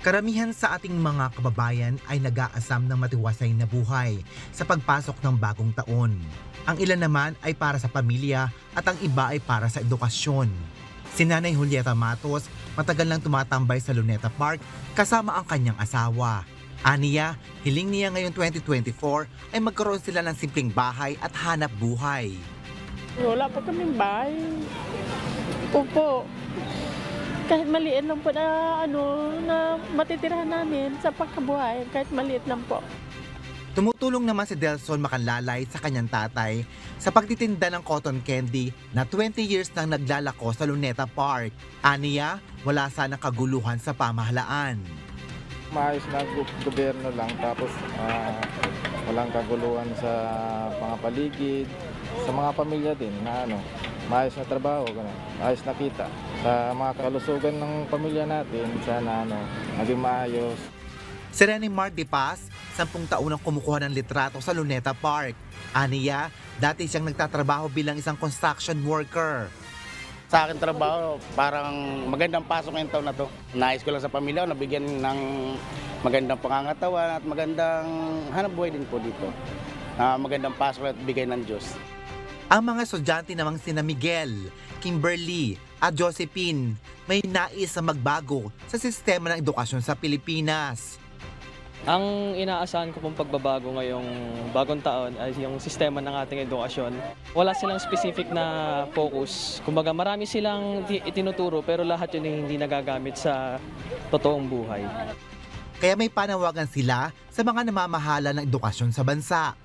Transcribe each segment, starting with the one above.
Karamihan sa ating mga kababayan ay nag-aasam ng matiwasay na buhay sa pagpasok ng bagong taon. Ang ilan naman ay para sa pamilya at ang iba ay para sa edukasyon. Si Nanay Julieta Matos matagal nang tumatambay sa Luneta Park kasama ang kanyang asawa. Aniya, hiling niya ngayong 2024 ay magkaroon sila ng simpleng bahay at hanap buhay. Wala pa kaming bahay. Opo. Kahit maliit lang po na matitirahan namin sa pagkabuhay, kahit maliit lang po. Tumutulong naman si Delson Macanlalay sa kanyang tatay sa pagtitinda ng cotton candy na 20 years nang naglalako sa Luneta Park. Aniya, wala sana kaguluhan sa pamahalaan. Maayos na gobyerno lang, tapos walang kaguluhan sa mga paligid, sa mga pamilya din na maayos na trabaho, maayos na kita. Sa mga kalusugan ng pamilya natin, sana maging maayos. Si Rene Mar de Paz, 10 taon nang kumukuha ng litrato sa Luneta Park. Aniya, dati siyang nagtatrabaho bilang isang construction worker. Sa akin trabaho, parang magandang pasok ngayong taon na to. Nais ko lang sa pamilya, nabigyan ng magandang pangangatawan at magandang hanap buhay din po dito. Magandang pasok at bigay ng Diyos. Ang mga estudyante namang sina Miguel, Kimberly at Josephine may nais na magbago sa sistema ng edukasyon sa Pilipinas. Ang inaasahan ko pong pagbabago ngayong bagong taon ay yung sistema ng ating edukasyon. Wala silang specific na focus. Kumbaga marami silang itinuturo pero lahat yun ay hindi nagagamit sa totoong buhay. Kaya may panawagan sila sa mga namamahala ng edukasyon sa bansa.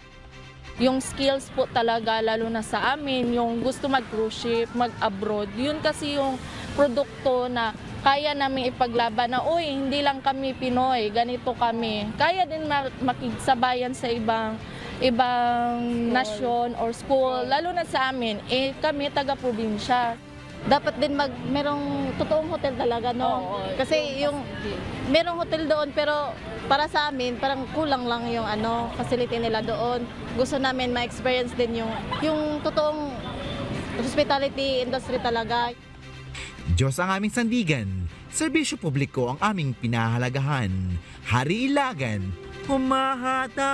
Yung skills po talaga, lalo na sa amin, yung gusto mag-cruise ship, mag-abroad, yun kasi yung produkto na kaya namin ipaglaban na, uy, hindi lang kami Pinoy, ganito kami. Kaya din makiksabayan sa ibang nasyon or school, lalo na sa amin, kami taga-probinsya. Dapat din merong totoong hotel talaga, no? Kasi yung merong hotel doon pero para sa amin parang kulang lang yung facility nila doon. Gusto namin ma-experience din yung totoong hospitality industry talaga. Diyos ang aming sandigan, serbisyo publiko ang aming pinahalagahan. Hari Ilagan, humahata!